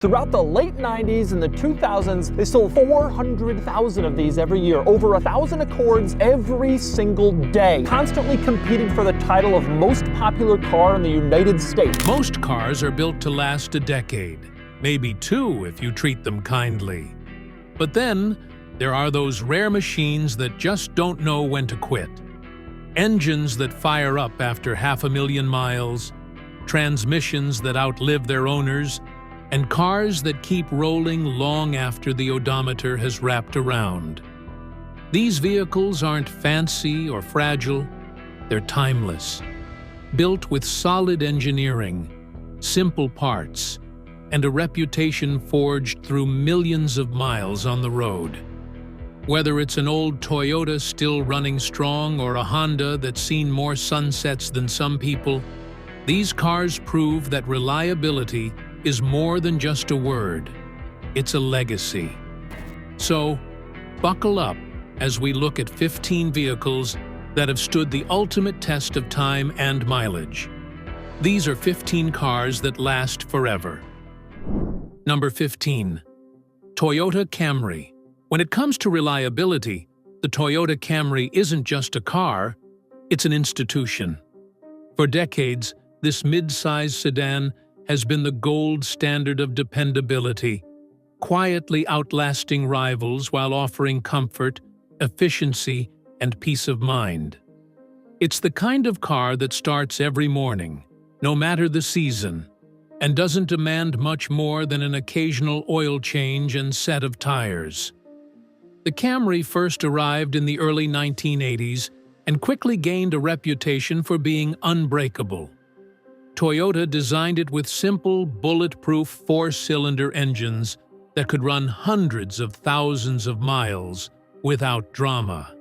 Throughout the late 90s and the 2000s, they sold 400,000 of these every year, over 1,000 Accords every single day, constantly competing for the title of most popular car in the United States. Most cars are built to last a decade, maybe two if you treat them kindly. But then, there are those rare machines that just don't know when to quit. Engines that fire up after 500,000 miles, transmissions that outlive their owners, and cars that keep rolling long after the odometer has wrapped around. These vehicles aren't fancy or fragile, they're timeless, built with solid engineering, simple parts, and a reputation forged through millions of miles on the road. Whether it's an old Toyota still running strong or a Honda that's seen more sunsets than some people, these cars prove that reliability is more than just a word, it's a legacy. So, buckle up as we look at 15 vehicles that have stood the ultimate test of time and mileage. These are 15 cars that last forever. Number 15. Toyota Camry. When it comes to reliability, the Toyota Camry isn't just a car, it's an institution. For decades, this mid-size sedan has been the gold standard of dependability, quietly outlasting rivals while offering comfort, efficiency, and peace of mind. It's the kind of car that starts every morning, no matter the season, and doesn't demand much more than an occasional oil change and set of tires. The Camry first arrived in the early 1980s and quickly gained a reputation for being unbreakable. Toyota designed it with simple, bulletproof four-cylinder engines that could run hundreds of thousands of miles without drama.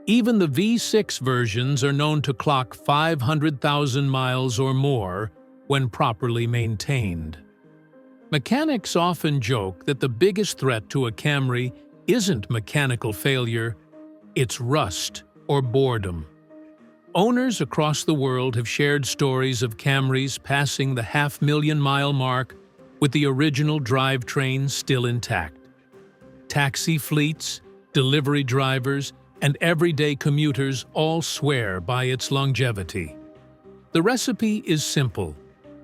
Even the V6 versions are known to clock 500,000 miles or more when properly maintained. Mechanics often joke that the biggest threat to a Camry isn't mechanical failure, it's rust or boredom. Owners across the world have shared stories of Camrys passing the 500,000-mile mark with the original drivetrain still intact. Taxi fleets, delivery drivers, and everyday commuters all swear by its longevity. The recipe is simple: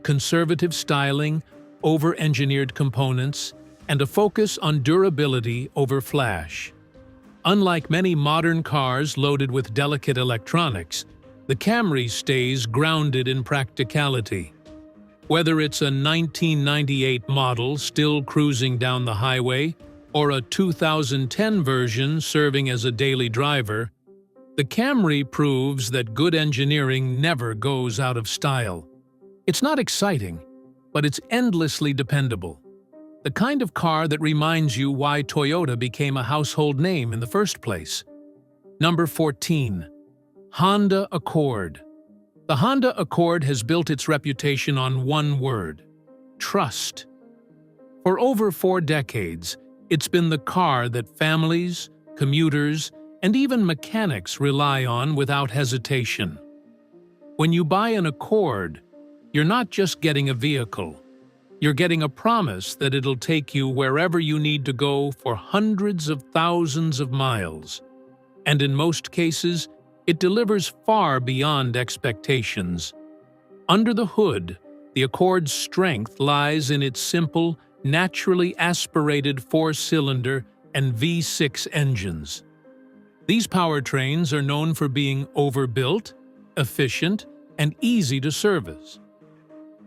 conservative styling, over-engineered components, and a focus on durability over flash. Unlike many modern cars loaded with delicate electronics, the Camry stays grounded in practicality. Whether it's a 1998 model still cruising down the highway or a 2010 version serving as a daily driver, the Camry proves that good engineering never goes out of style. It's not exciting, but it's endlessly dependable. The kind of car that reminds you why Toyota became a household name in the first place. Number 14. Honda Accord. The Honda Accord has built its reputation on one word: trust. For over 4 decades, it's been the car that families, commuters, and even mechanics rely on without hesitation. When you buy an Accord, you're not just getting a vehicle. You're getting a promise that it'll take you wherever you need to go for hundreds of thousands of miles. And in most cases, it delivers far beyond expectations. Under the hood, the Accord's strength lies in its simple, naturally aspirated 4-cylinder and V6 engines. These powertrains are known for being overbuilt, efficient, and easy to service.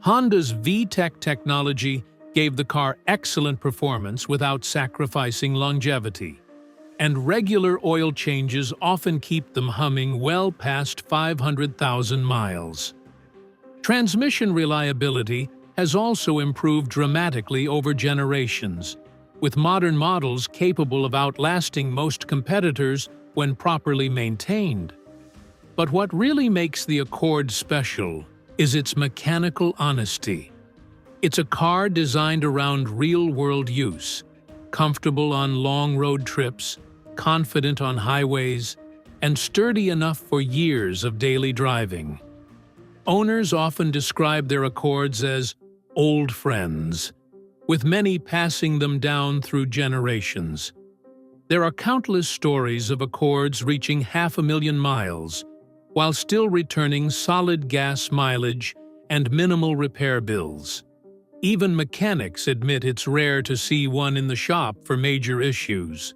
Honda's VTEC technology gave the car excellent performance without sacrificing longevity, and regular oil changes often keep them humming well past 500,000 miles. Transmission reliability has also improved dramatically over generations, with modern models capable of outlasting most competitors when properly maintained. But what really makes the Accord special is its mechanical honesty. It's a car designed around real-world use, comfortable on long road trips, confident on highways, and sturdy enough for years of daily driving. Owners often describe their Accords as old friends, with many passing them down through generations. There are countless stories of Accords reaching 500,000 miles, while still returning solid gas mileage and minimal repair bills. Even mechanics admit it's rare to see one in the shop for major issues.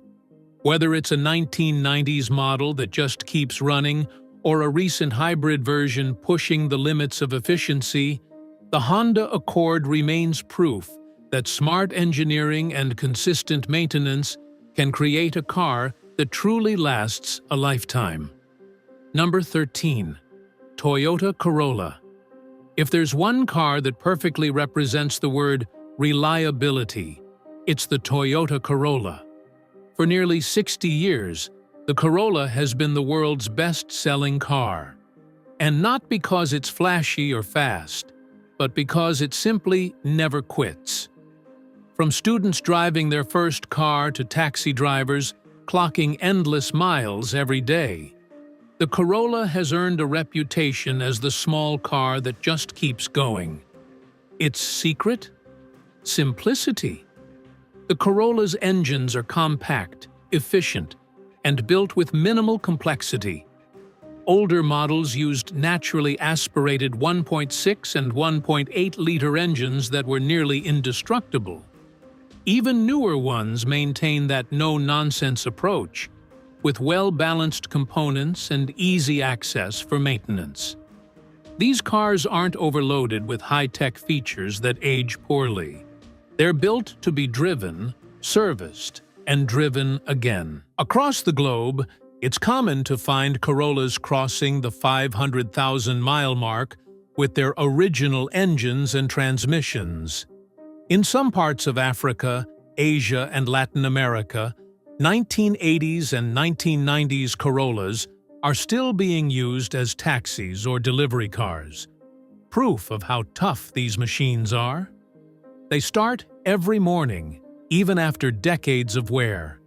Whether it's a 1990s model that just keeps running or a recent hybrid version pushing the limits of efficiency, the Honda Accord remains proof that smart engineering and consistent maintenance can create a car that truly lasts a lifetime. Number 13. Toyota Corolla. If there's one car that perfectly represents the word reliability, it's the Toyota Corolla. For nearly 60 years, the Corolla has been the world's best-selling car. And not because it's flashy or fast, but because it simply never quits. From students driving their first car to taxi drivers clocking endless miles every day, the Corolla has earned a reputation as the small car that just keeps going. Its secret? Simplicity. The Corolla's engines are compact, efficient, and built with minimal complexity. Older models used naturally aspirated 1.6 and 1.8-liter engines that were nearly indestructible. Even newer ones maintain that no-nonsense approach, with well-balanced components and easy access for maintenance. These cars aren't overloaded with high-tech features that age poorly. They're built to be driven, serviced, and driven again. Across the globe, it's common to find Corollas crossing the 500,000-mile mark with their original engines and transmissions. In some parts of Africa, Asia, and Latin America, 1980s and 1990s Corollas are still being used as taxis or delivery cars. Proof of how tough these machines are. They start every morning, even after decades of wear,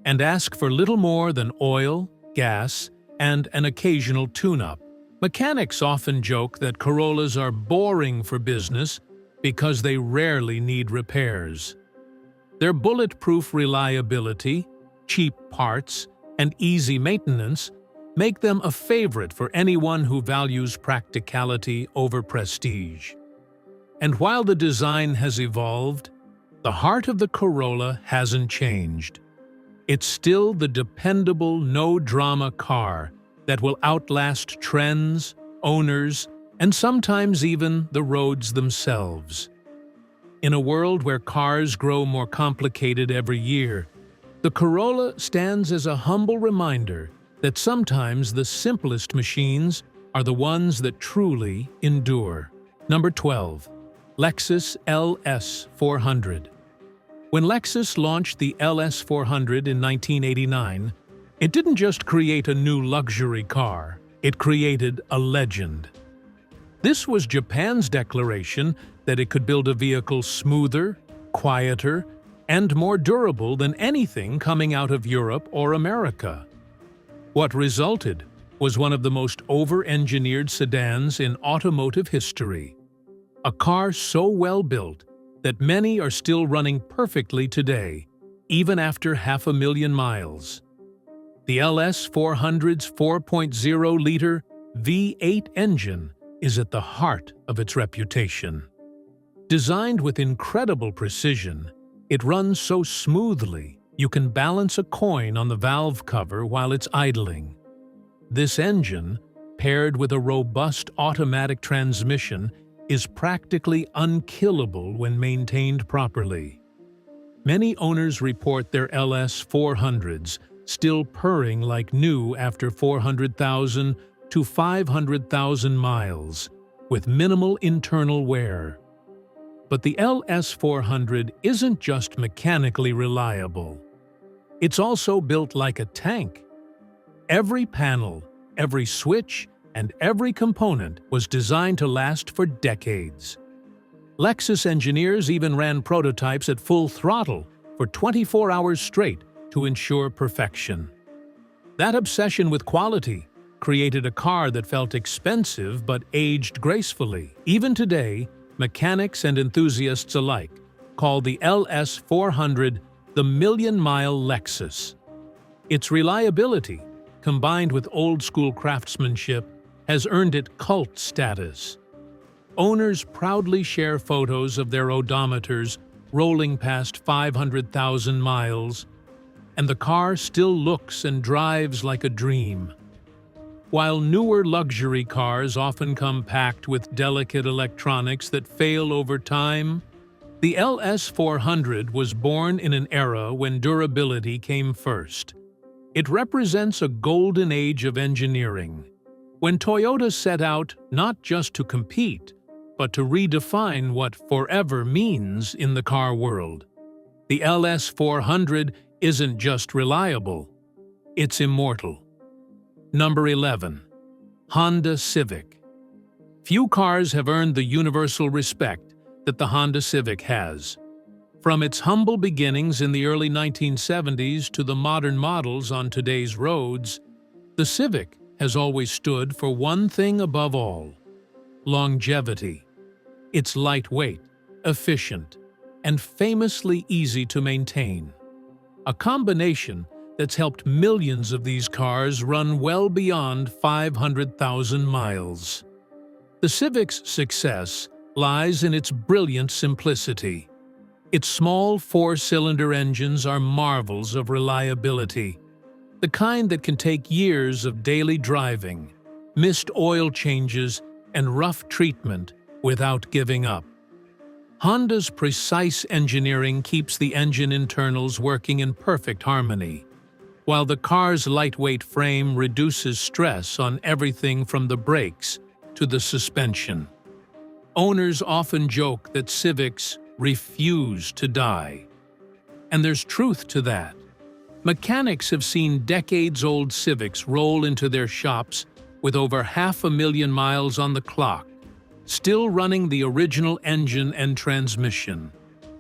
and ask for little more than oil, gas, and an occasional tune-up. Mechanics often joke that Corollas are boring for business because they rarely need repairs. Their bulletproof reliability, cheap parts, and easy maintenance make them a favorite for anyone who values practicality over prestige. And while the design has evolved, the heart of the Corolla hasn't changed. It's still the dependable, no-drama car that will outlast trends, owners, and sometimes even the roads themselves. In a world where cars grow more complicated every year, the Corolla stands as a humble reminder that sometimes the simplest machines are the ones that truly endure. Number 12. Lexus LS400. When Lexus launched the LS400 in 1989, it didn't just create a new luxury car, it created a legend. This was Japan's declaration that it could build a vehicle smoother, quieter, and more durable than anything coming out of Europe or America. What resulted was one of the most over-engineered sedans in automotive history. A car so well built that many are still running perfectly today, even after 500,000 miles. The LS400's 4.0-liter V8 engine is at the heart of its reputation. Designed with incredible precision, it runs so smoothly you can balance a coin on the valve cover while it's idling. This engine, paired with a robust automatic transmission, is practically unkillable when maintained properly. Many owners report their LS400s still purring like new after 400,000 to 500,000 miles, with minimal internal wear. But the LS400 isn't just mechanically reliable. It's also built like a tank. Every panel, every switch, and every component was designed to last for decades. Lexus engineers even ran prototypes at full throttle for 24 hours straight to ensure perfection. That obsession with quality created a car that felt expensive but aged gracefully. Even today, mechanics and enthusiasts alike call the LS400 the million-mile Lexus. Its reliability, combined with old-school craftsmanship, has earned it cult status. Owners proudly share photos of their odometers rolling past 500,000 miles, and the car still looks and drives like a dream. While newer luxury cars often come packed with delicate electronics that fail over time, the LS400 was born in an era when durability came first. It represents a golden age of engineering, when Toyota set out not just to compete, but to redefine what forever means in the car world. The LS400 isn't just reliable, it's immortal. Number 11. Honda Civic. Few cars have earned the universal respect that the Honda Civic has. From its humble beginnings in the early 1970s to the modern models on today's roads, the Civic has always stood for one thing above all: longevity. It's lightweight, efficient, and famously easy to maintain. A combination that's helped millions of these cars run well beyond 500,000 miles. The Civic's success lies in its brilliant simplicity. Its small four-cylinder engines are marvels of reliability, the kind that can take years of daily driving, missed oil changes, and rough treatment without giving up. Honda's precise engineering keeps the engine internals working in perfect harmony, while the car's lightweight frame reduces stress on everything from the brakes to the suspension. Owners often joke that Civics refuse to die. And there's truth to that. Mechanics have seen decades-old Civics roll into their shops with over 500,000 miles on the clock, still running the original engine and transmission.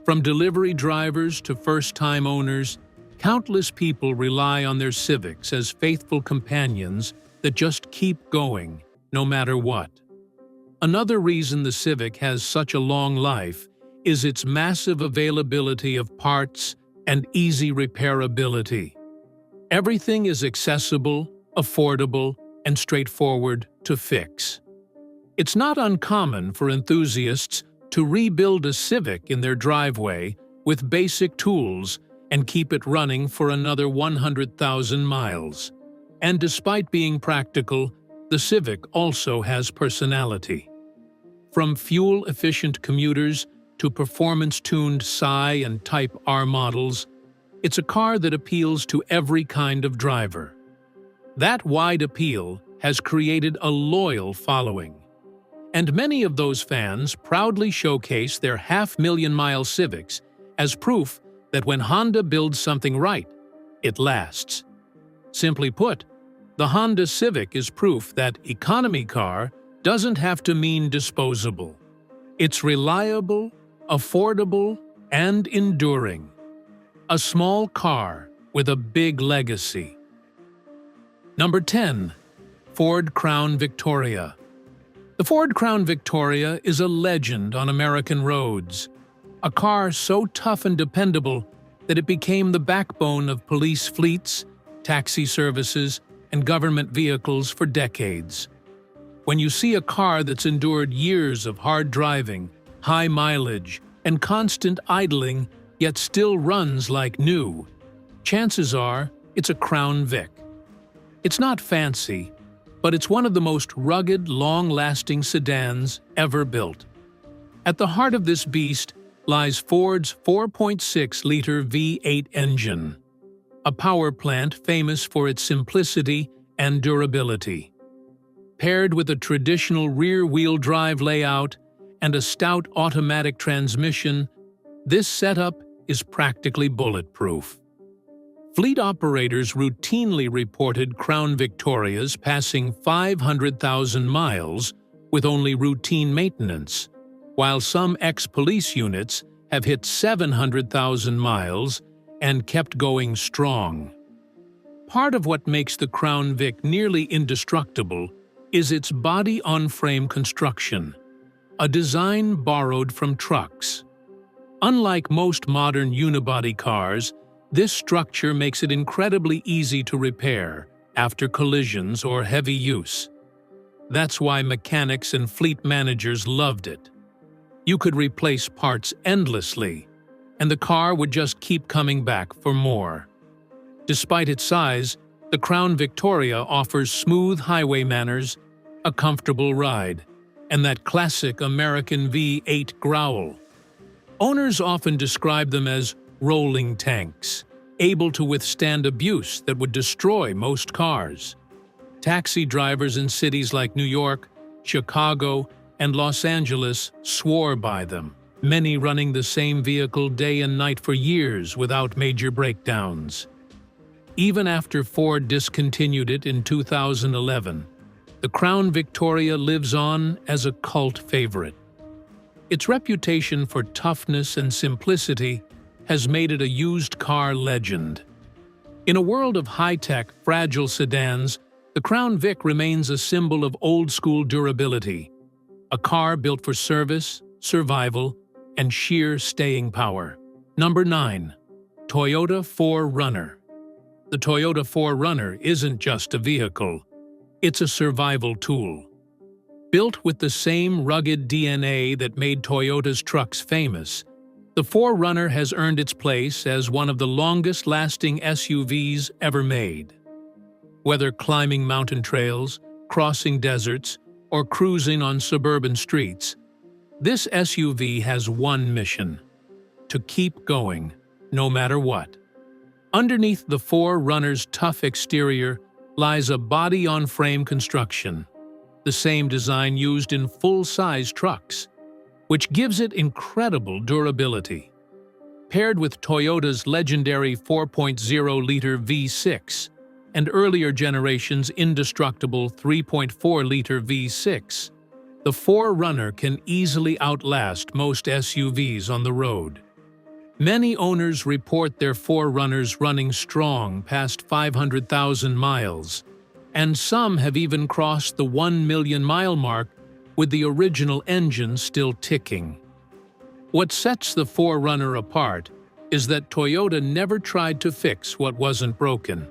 From delivery drivers to first-time owners, countless people rely on their Civics as faithful companions that just keep going, no matter what. Another reason the Civic has such a long life is its massive availability of parts and easy repairability. Everything is accessible, affordable, and straightforward to fix. It's not uncommon for enthusiasts to rebuild a Civic in their driveway with basic tools and keep it running for another 100,000 miles. And despite being practical, the Civic also has personality. From fuel-efficient commuters to performance-tuned Psi and Type R models, it's a car that appeals to every kind of driver. That wide appeal has created a loyal following. And many of those fans proudly showcase their 500,000-mile Civics as proof that when Honda builds something right, it lasts. Simply put, the Honda Civic is proof that economy car doesn't have to mean disposable. It's reliable, affordable, and enduring. A small car with a big legacy. Number 10. Ford Crown Victoria. The Ford Crown Victoria is a legend on American roads. A car so tough and dependable that it became the backbone of police fleets, taxi services, and government vehicles for decades. When you see a car that's endured years of hard driving, high mileage, and constant idling, yet still runs like new, chances are it's a Crown Vic. It's not fancy, but it's one of the most rugged, long-lasting sedans ever built. At the heart of this beast lies Ford's 4.6-liter V8 engine, a power plant famous for its simplicity and durability. Paired with a traditional rear-wheel drive layout and a stout automatic transmission, this setup is practically bulletproof. Fleet operators routinely reported Crown Victorias passing 500,000 miles with only routine maintenance, while some ex-police units have hit 700,000 miles and kept going strong. Part of what makes the Crown Vic nearly indestructible is its body-on-frame construction, a design borrowed from trucks. Unlike most modern unibody cars, this structure makes it incredibly easy to repair after collisions or heavy use. That's why mechanics and fleet managers loved it. You could replace parts endlessly, and the car would just keep coming back for more. Despite its size, the Crown Victoria offers smooth highway manners, a comfortable ride, and that classic American V8 growl. Owners often describe them as rolling tanks, able to withstand abuse that would destroy most cars. Taxi drivers in cities like New York, Chicago, and Los Angeles swore by them, many running the same vehicle day and night for years without major breakdowns. Even after Ford discontinued it in 2011, the Crown Victoria lives on as a cult favorite. Its reputation for toughness and simplicity has made it a used car legend. In a world of high-tech, fragile sedans, the Crown Vic remains a symbol of old-school durability, a car built for service, survival, and sheer staying power. Number 9. Toyota 4Runner. The Toyota 4Runner isn't just a vehicle, it's a survival tool. Built with the same rugged DNA that made Toyota's trucks famous, the 4Runner has earned its place as one of the longest-lasting SUVs ever made. Whether climbing mountain trails, crossing deserts, or cruising on suburban streets, this SUV has one mission: to keep going, no matter what. Underneath the 4Runner's tough exterior lies a body-on-frame construction, the same design used in full-size trucks, which gives it incredible durability. Paired with Toyota's legendary 4.0-liter V6 and earlier generations' indestructible 3.4-liter V6, the 4Runner can easily outlast most SUVs on the road. Many owners report their 4Runners running strong past 500,000 miles, and some have even crossed the 1 million mile mark with the original engine still ticking. What sets the 4Runner apart is that Toyota never tried to fix what wasn't broken.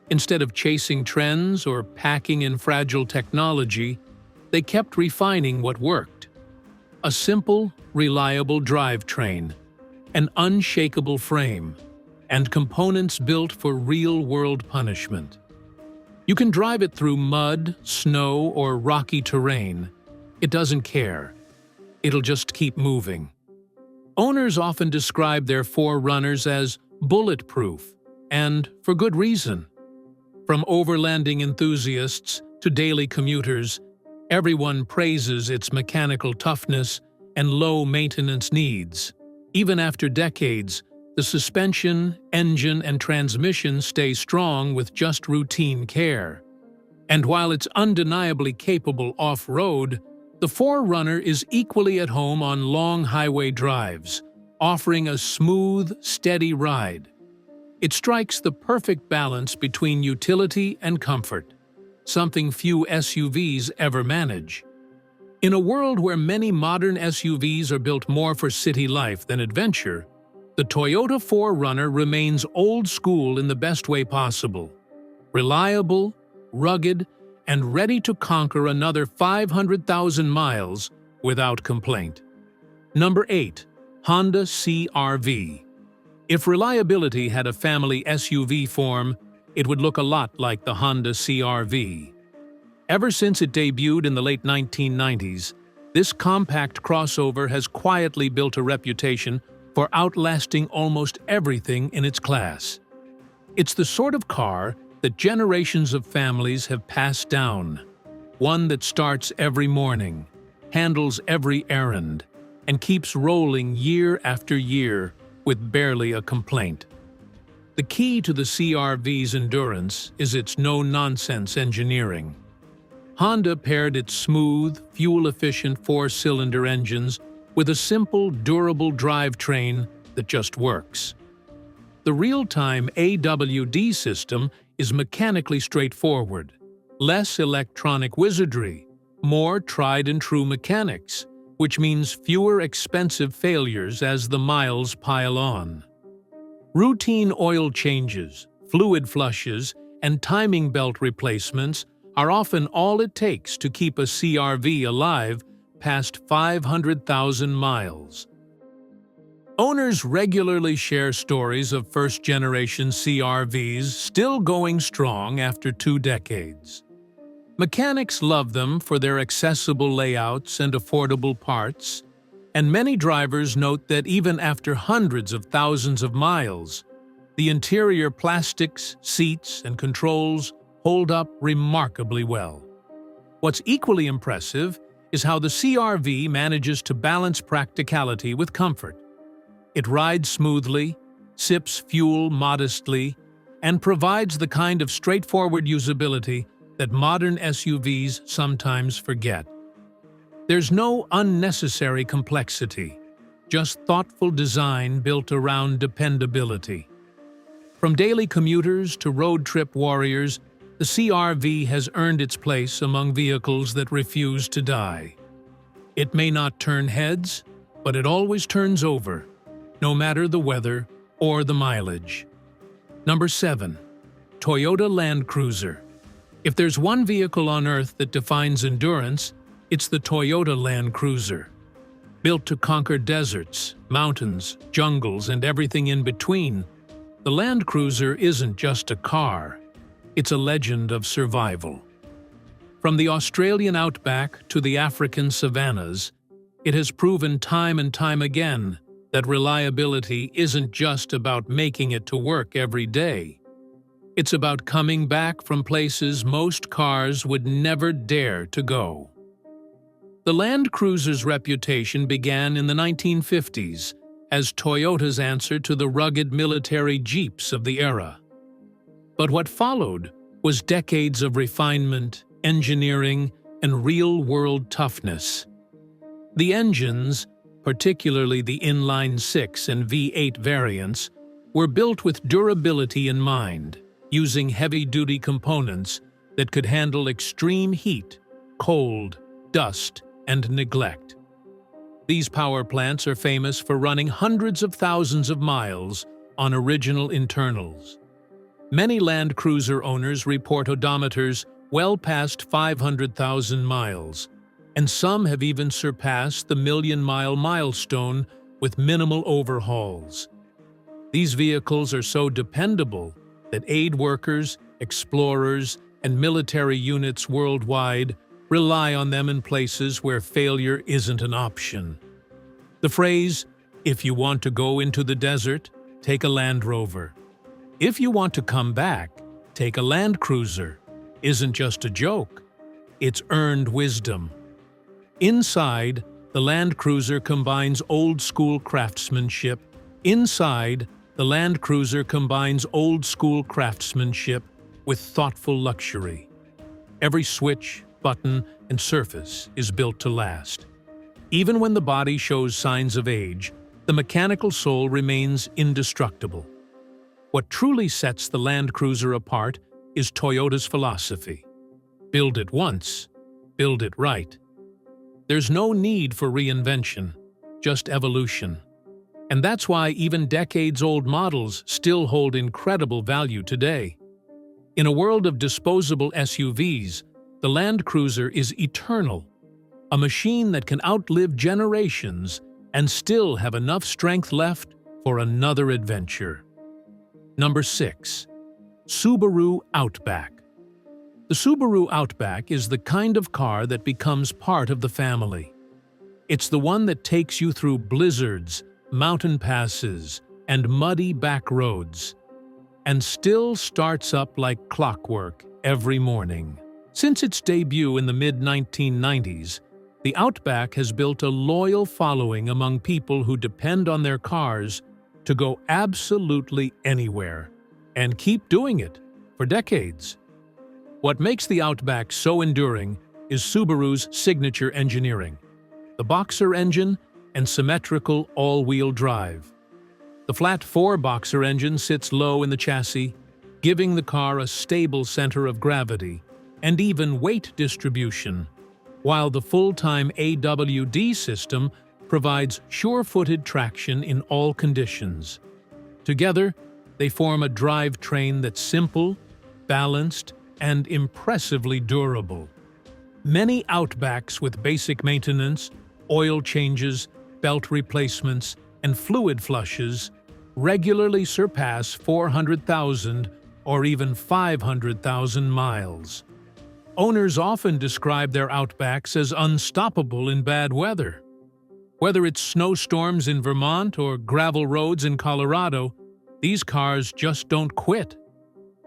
Instead of chasing trends or packing in fragile technology, they kept refining what worked. A simple, reliable drivetrain, an unshakable frame, and components built for real-world punishment. You can drive it through mud, snow, or rocky terrain. It doesn't care. It'll just keep moving. Owners often describe their 4Runners as bulletproof, and for good reason. From overlanding enthusiasts to daily commuters, everyone praises its mechanical toughness and low maintenance needs. Even after decades, the suspension, engine, and transmission stay strong with just routine care. And while it's undeniably capable off-road, the 4Runner is equally at home on long highway drives, offering a smooth, steady ride. It strikes the perfect balance between utility and comfort, something few SUVs ever manage. In a world where many modern SUVs are built more for city life than adventure, the Toyota 4Runner remains old school in the best way possible. Reliable, rugged, and ready to conquer another 500,000 miles without complaint. Number 8. Honda CR-V. If reliability had a family SUV form, it would look a lot like the Honda CR-V. Ever since it debuted in the late 1990s, this compact crossover has quietly built a reputation for outlasting almost everything in its class. It's the sort of car that generations of families have passed down, one that starts every morning, handles every errand, and keeps rolling year after year with barely a complaint. The key to the CR-V's endurance is its no-nonsense engineering. Honda paired its smooth, fuel-efficient four-cylinder engines with a simple, durable drivetrain that just works. The real-time AWD system is mechanically straightforward, less electronic wizardry, more tried-and-true mechanics, which means fewer expensive failures as the miles pile on. Routine oil changes, fluid flushes, and timing belt replacements are often all it takes to keep a CR-V alive past 500,000 miles. Owners regularly share stories of first-generation CR-Vs still going strong after 2 decades. Mechanics love them for their accessible layouts and affordable parts, and many drivers note that even after hundreds of thousands of miles, the interior plastics, seats, and controls hold up remarkably well. What's equally impressive is how the CR-V manages to balance practicality with comfort. It rides smoothly, sips fuel modestly, and provides the kind of straightforward usability that modern SUVs sometimes forget. There's no unnecessary complexity, just thoughtful design built around dependability. From daily commuters to road trip warriors, the CR-V has earned its place among vehicles that refuse to die. It may not turn heads, but it always turns over, no matter the weather or the mileage. Number 7. Toyota Land Cruiser. If there's one vehicle on Earth that defines endurance, it's the Toyota Land Cruiser. Built to conquer deserts, mountains, jungles, and everything in between, the Land Cruiser isn't just a car. It's a legend of survival. From the Australian outback to the African savannas, it has proven time and time again that reliability isn't just about making it to work every day. It's about coming back from places most cars would never dare to go. The Land Cruiser's reputation began in the 1950s as Toyota's answer to the rugged military Jeeps of the era. But what followed was decades of refinement, engineering, and real-world toughness. The engines, particularly the inline-6 and V8 variants, were built with durability in mind, using heavy-duty components that could handle extreme heat, cold, dust, and neglect. These power plants are famous for running hundreds of thousands of miles on original internals. Many Land Cruiser owners report odometers well past 500,000 miles, and some have even surpassed the million-mile milestone with minimal overhauls. These vehicles are so dependable that aid workers, explorers, and military units worldwide rely on them in places where failure isn't an option. The phrase, "If you want to go into the desert, take a Land Rover. If you want to come back, take a Land Cruiser," isn't just a joke. It's earned wisdom. Inside, the Land Cruiser combines old-school craftsmanship. With thoughtful luxury. Every switch, button, and surface is built to last. Even when the body shows signs of age, the mechanical soul remains indestructible. What truly sets the Land Cruiser apart is Toyota's philosophy. Build it once, build it right. There's no need for reinvention, just evolution. And that's why even decades-old models still hold incredible value today. In a world of disposable SUVs, the Land Cruiser is eternal, a machine that can outlive generations and still have enough strength left for another adventure. Number 6. Subaru Outback. The Subaru Outback is the kind of car that becomes part of the family. It's the one that takes you through blizzards, mountain passes, and muddy back roads, and still starts up like clockwork every morning. Since its debut in the mid-1990s, the Outback has built a loyal following among people who depend on their cars to go absolutely anywhere, and keep doing it for decades. What makes the Outback so enduring is Subaru's signature engineering, the Boxer engine and symmetrical all-wheel drive. The flat-4 Boxer engine sits low in the chassis, giving the car a stable center of gravity and even weight distribution, while the full-time AWD system provides sure-footed traction in all conditions. Together, they form a drivetrain that's simple, balanced, and impressively durable. Many Outbacks with basic maintenance, oil changes, belt replacements, and fluid flushes regularly surpass 400,000 or even 500,000 miles. Owners often describe their Outbacks as unstoppable in bad weather. Whether it's snowstorms in Vermont or gravel roads in Colorado, these cars just don't quit.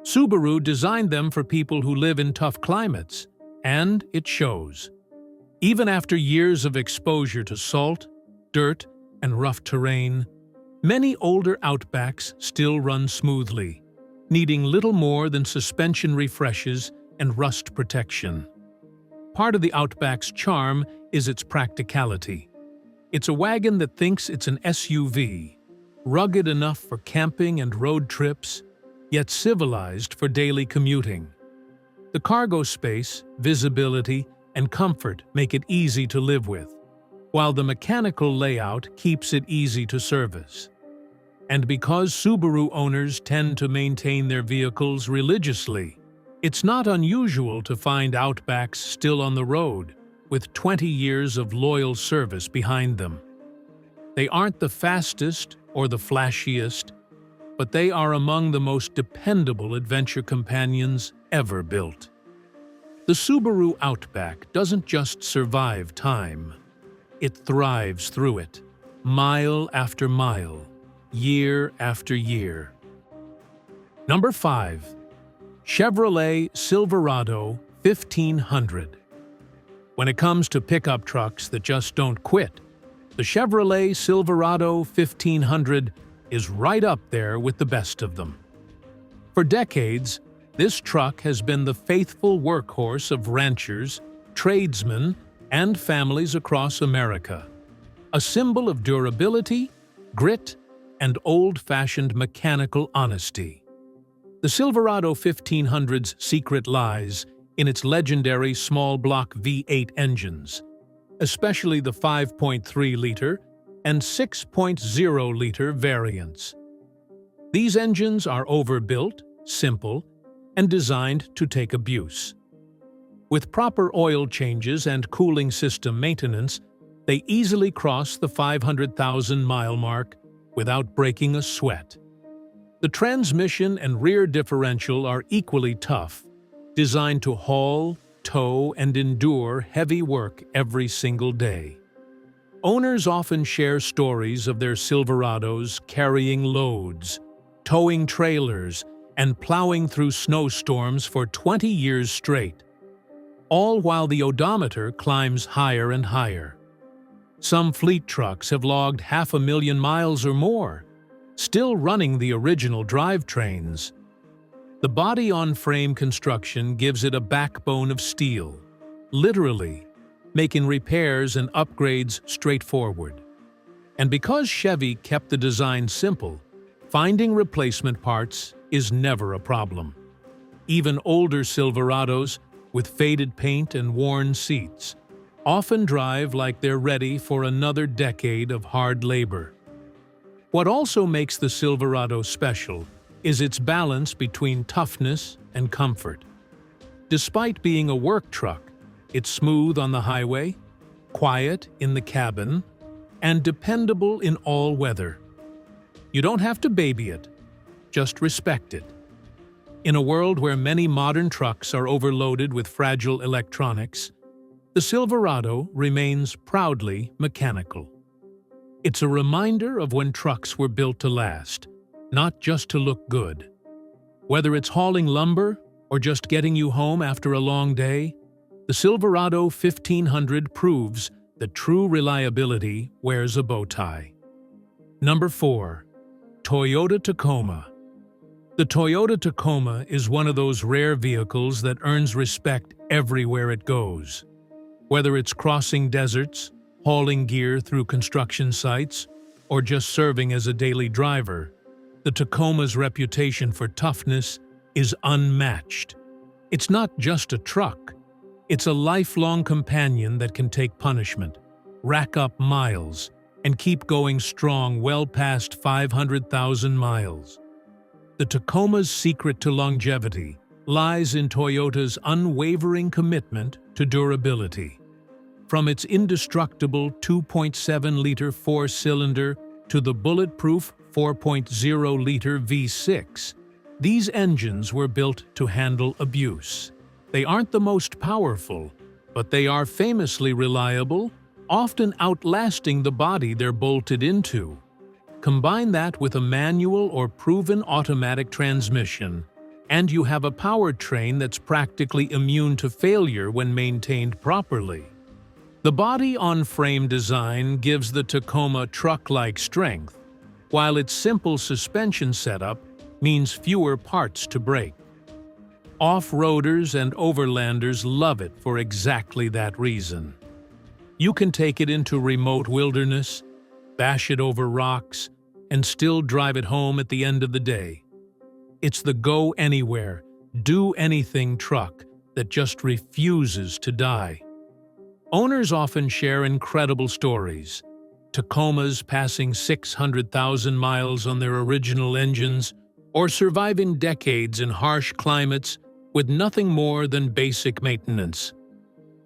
Subaru designed them for people who live in tough climates, and it shows. Even after years of exposure to salt, dirt, and rough terrain, many older Outbacks still run smoothly, needing little more than suspension refreshes and rust protection. Part of the Outback's charm is its practicality. It's a wagon that thinks it's an SUV, rugged enough for camping and road trips, yet civilized for daily commuting. The cargo space, visibility, and comfort make it easy to live with, while the mechanical layout keeps it easy to service. And because Subaru owners tend to maintain their vehicles religiously, it's not unusual to find Outbacks still on the road, with 20 years of loyal service behind them. They aren't the fastest or the flashiest, but they are among the most dependable adventure companions ever built. The Subaru Outback doesn't just survive time. It thrives through it, mile after mile, year after year. Number 5. Chevrolet Silverado 1500. When it comes to pickup trucks that just don't quit, the Chevrolet Silverado 1500 is right up there with the best of them. For decades, this truck has been the faithful workhorse of ranchers, tradesmen, and families across America. A symbol of durability, grit, and old-fashioned mechanical honesty. The Silverado 1500's secret lies in its legendary small-block V8 engines, especially the 5.3-liter and 6.0-liter variants. These engines are overbuilt, simple, and designed to take abuse. With proper oil changes and cooling system maintenance, they easily cross the 500,000-mile mark without breaking a sweat. The transmission and rear differential are equally tough, designed to haul, tow, and endure heavy work every single day. Owners often share stories of their Silverados carrying loads, towing trailers, and plowing through snowstorms for 20 years straight, all while the odometer climbs higher and higher. Some fleet trucks have logged 500,000 miles or more, still running the original drivetrains. The body-on-frame construction gives it a backbone of steel, literally, making repairs and upgrades straightforward. And because Chevy kept the design simple, finding replacement parts is never a problem. Even older Silverados, with faded paint and worn seats, often drive like they're ready for another decade of hard labor. What also makes the Silverado special is its balance between toughness and comfort. Despite being a work truck, it's smooth on the highway, quiet in the cabin, and dependable in all weather. You don't have to baby it, just respect it. In a world where many modern trucks are overloaded with fragile electronics, the Silverado remains proudly mechanical. It's a reminder of when trucks were built to last, not just to look good. Whether it's hauling lumber or just getting you home after a long day, the Silverado 1500 proves that true reliability wears a bow tie. Number 4. Toyota Tacoma. The Toyota Tacoma is one of those rare vehicles that earns respect everywhere it goes. Whether it's crossing deserts, hauling gear through construction sites, or just serving as a daily driver, the Tacoma's reputation for toughness is unmatched. It's not just a truck, It's a lifelong companion that can take punishment, rack up miles, and keep going strong well past 500,000 miles. The Tacoma's secret to longevity lies in Toyota's unwavering commitment to durability. From its indestructible 2.7-liter four-cylinder to the bulletproof 4.0-liter V6, these engines were built to handle abuse. They aren't the most powerful, but they are famously reliable, often outlasting the body they're bolted into. Combine that with a manual or proven automatic transmission, and you have a powertrain that's practically immune to failure when maintained properly. The body-on-frame design gives the Tacoma truck-like strength, while its simple suspension setup means fewer parts to break. Off-roaders and overlanders love it for exactly that reason. You can take it into remote wilderness, bash it over rocks, and still drive it home at the end of the day. It's the go-anywhere, do-anything truck that just refuses to die. Owners often share incredible stories. Tacomas passing 600,000 miles on their original engines, or surviving decades in harsh climates with nothing more than basic maintenance.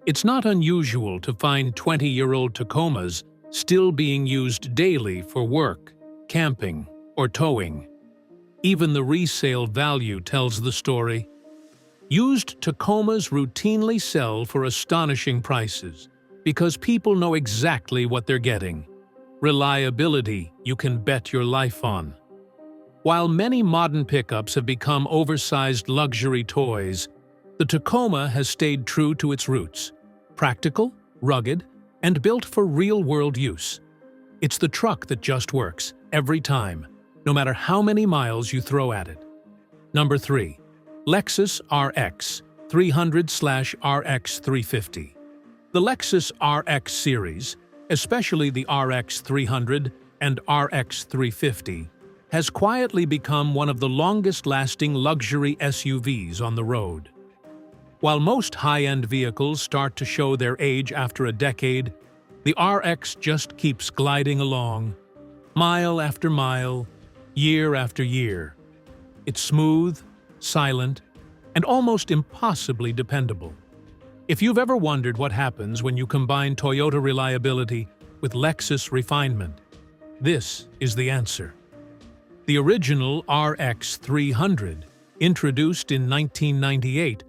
It's not unusual to find 20-year-old Tacomas still being used daily for work, camping, or towing. Even the resale value tells the story. Used Tacomas routinely sell for astonishing prices because people know exactly what they're getting. Reliability you can bet your life on. While many modern pickups have become oversized luxury toys, the Tacoma has stayed true to its roots. Practical, rugged, and built for real-world use. It's the truck that just works, every time, no matter how many miles you throw at it. Number 3. Lexus RX 300/RX 350. The Lexus RX series, especially the RX 300 and RX 350, has quietly become one of the longest-lasting luxury SUVs on the road. While most high-end vehicles start to show their age after a decade, the RX just keeps gliding along, mile after mile, year after year. It's smooth, silent, and almost impossibly dependable. If you've ever wondered what happens when you combine Toyota reliability with Lexus refinement, this is the answer. The original RX 300, introduced in 1998,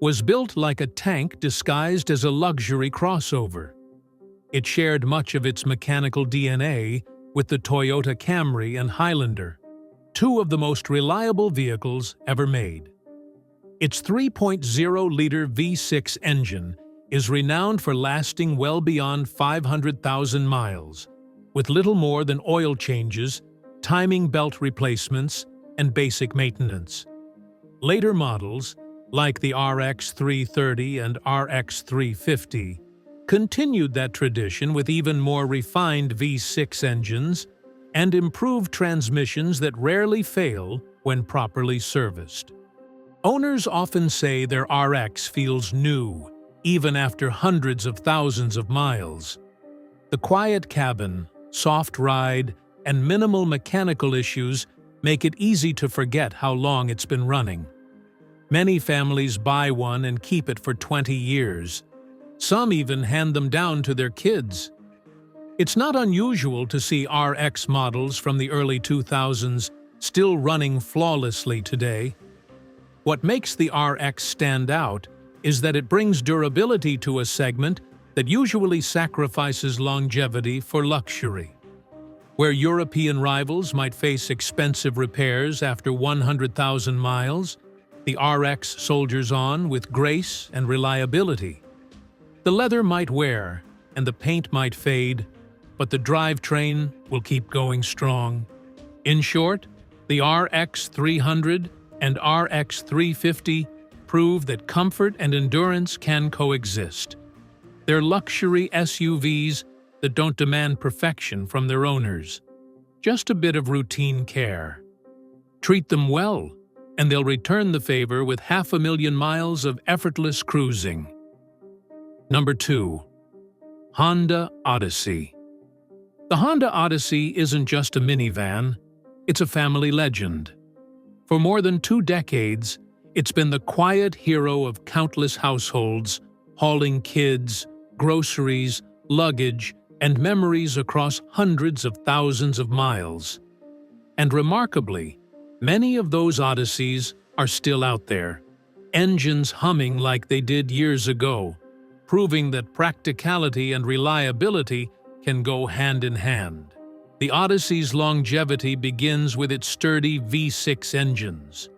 was built like a tank disguised as a luxury crossover. It shared much of its mechanical DNA with the Toyota Camry and Highlander, two of the most reliable vehicles ever made. Its 3.0-liter V6 engine is renowned for lasting well beyond 500,000 miles, with little more than oil changes, timing belt replacements, and basic maintenance. Later models, like the RX 330 and RX 350, continued that tradition with even more refined V6 engines and improved transmissions that rarely fail when properly serviced. Owners often say their RX feels new, even after hundreds of thousands of miles. The quiet cabin, soft ride, and minimal mechanical issues make it easy to forget how long it's been running. Many families buy one and keep it for 20 years. Some even hand them down to their kids. It's not unusual to see RX models from the early 2000s still running flawlessly today. What makes the RX stand out is that it brings durability to a segment that usually sacrifices longevity for luxury. Where European rivals might face expensive repairs after 100,000 miles, the RX soldiers on with grace and reliability. The leather might wear and the paint might fade, but the drivetrain will keep going strong. In short, the RX 300 and RX 350 prove that comfort and endurance can coexist. They're luxury SUVs that don't demand perfection from their owners, just a bit of routine care. Treat them well, and they'll return the favor with 500,000 miles of effortless cruising. Number 2. Honda Odyssey. The Honda Odyssey isn't just a minivan, it's a family legend. For more than 2 decades, it's been the quiet hero of countless households, hauling kids, groceries, luggage, and memories across hundreds of thousands of miles. And remarkably, many of those Odysseys are still out there, engines humming like they did years ago, proving that practicality and reliability can go hand in hand. The Odyssey's longevity begins with its sturdy V6 engines.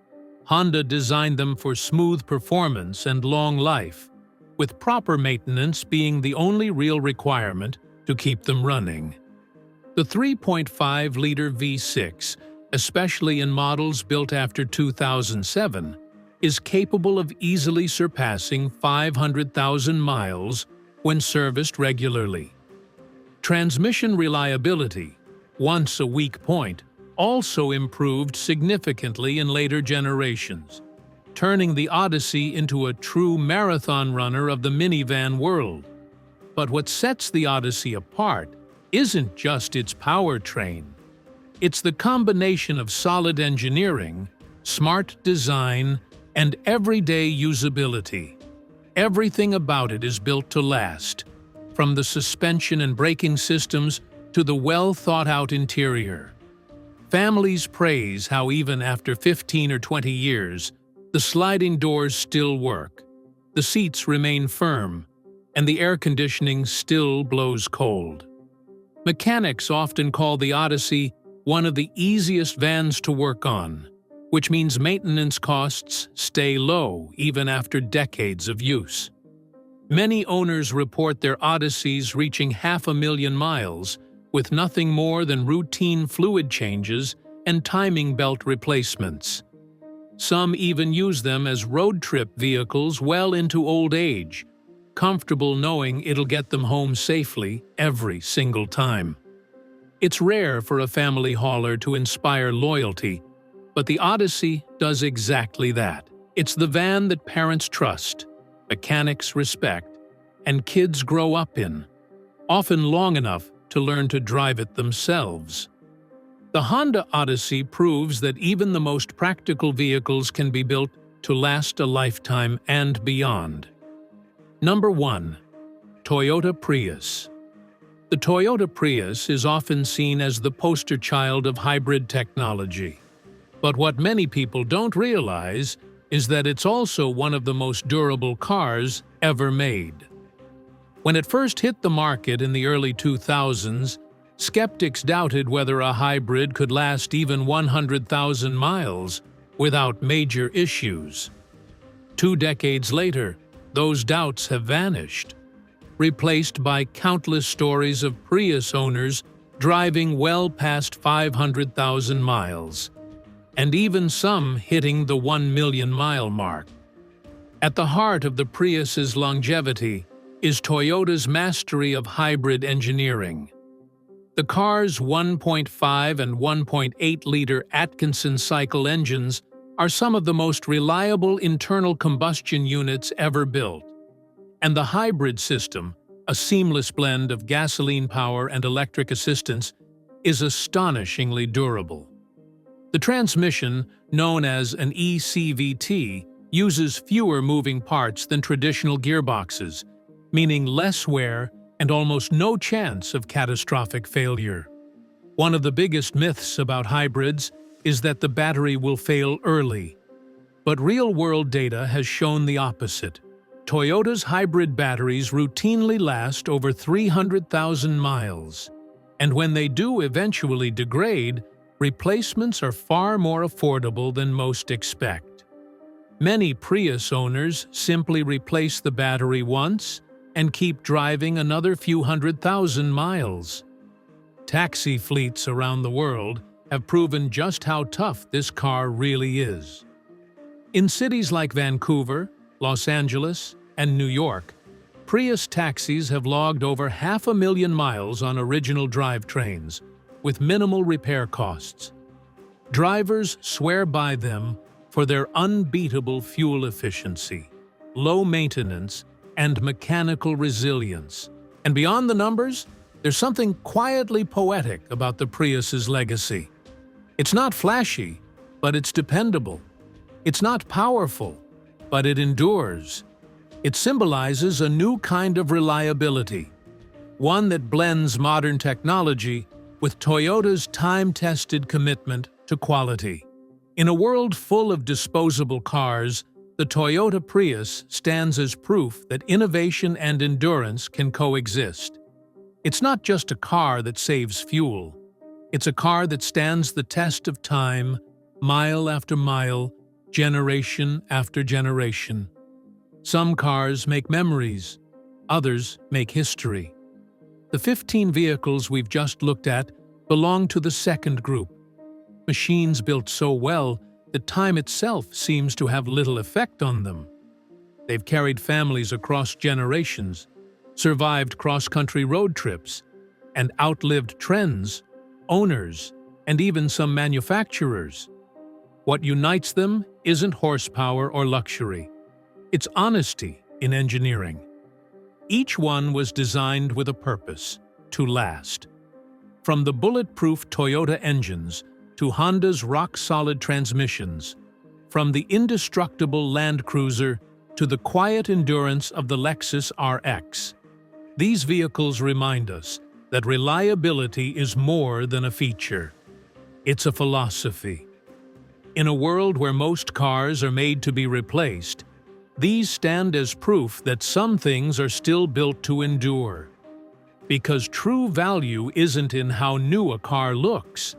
Honda designed them for smooth performance and long life, with proper maintenance being the only real requirement to keep them running. The 3.5-liter V6, especially in models built after 2007, is capable of easily surpassing 500,000 miles when serviced regularly. Transmission reliability, once a weak point, also improved significantly in later generations, turning the Odyssey into a true marathon runner of the minivan world. But what sets the Odyssey apart isn't just its powertrain. It's the combination of solid engineering, smart design, and everyday usability. Everything about it is built to last, from the suspension and braking systems to the well-thought-out interior. Families praise how even after 15 or 20 years, the sliding doors still work, the seats remain firm, and the air conditioning still blows cold. Mechanics often call the Odyssey one of the easiest vans to work on, which means maintenance costs stay low even after decades of use. Many owners report their Odysseys reaching 500,000 miles with nothing more than routine fluid changes and timing belt replacements. Some even use them as road trip vehicles well into old age, comfortable knowing it'll get them home safely every single time. It's rare for a family hauler to inspire loyalty, but the Odyssey does exactly that. It's the van that parents trust, mechanics respect, and kids grow up in, often long enough to learn to drive it themselves. The Honda Odyssey proves that even the most practical vehicles can be built to last a lifetime and beyond. Number 1. Toyota Prius. The Toyota Prius is often seen as the poster child of hybrid technology. But what many people don't realize is that it's also one of the most durable cars ever made. When it first hit the market in the early 2000s, skeptics doubted whether a hybrid could last even 100,000 miles without major issues. 2 decades later, those doubts have vanished, replaced by countless stories of Prius owners driving well past 500,000 miles, and even some hitting the 1 million mile mark. At the heart of the Prius's longevity is Toyota's mastery of hybrid engineering. The car's 1.5 and 1.8-liter Atkinson cycle engines are some of the most reliable internal combustion units ever built. And the hybrid system, a seamless blend of gasoline power and electric assistance, is astonishingly durable. The transmission, known as an eCVT, uses fewer moving parts than traditional gearboxes, meaning less wear and almost no chance of catastrophic failure. One of the biggest myths about hybrids is that the battery will fail early. But real-world data has shown the opposite. Toyota's hybrid batteries routinely last over 300,000 miles, and when they do eventually degrade, replacements are far more affordable than most expect. Many Prius owners simply replace the battery once and keep driving another few 100,000 miles. Taxi fleets around the world have proven just how tough this car really is. In cities like Vancouver, Los Angeles, and New York, Prius taxis have logged over 500,000 miles on original drivetrains, with minimal repair costs. Drivers swear by them for their unbeatable fuel efficiency, low maintenance, and mechanical resilience. And beyond the numbers, there's something quietly poetic about the Prius's legacy. It's not flashy, but it's dependable. It's not powerful, but it endures. It symbolizes a new kind of reliability, one that blends modern technology with Toyota's time-tested commitment to quality. In a world full of disposable cars, the Toyota Prius stands as proof that innovation and endurance can coexist. It's not just a car that saves fuel. It's a car that stands the test of time, mile after mile, generation after generation. Some cars make memories, others make history. The 15 vehicles we've just looked at belong to the second group. Machines built so well that time itself seems to have little effect on them. They've carried families across generations, survived cross-country road trips, and outlived trends, owners, and even some manufacturers. What unites them isn't horsepower or luxury. It's honesty in engineering. Each one was designed with a purpose: to last. From the bulletproof Toyota engines to Honda's rock-solid transmissions, from the indestructible Land Cruiser to the quiet endurance of the Lexus RX. These vehicles remind us that reliability is more than a feature. It's a philosophy. In a world where most cars are made to be replaced, these stand as proof that some things are still built to endure. Because true value isn't in how new a car looks,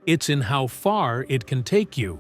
it's in how far it can take you.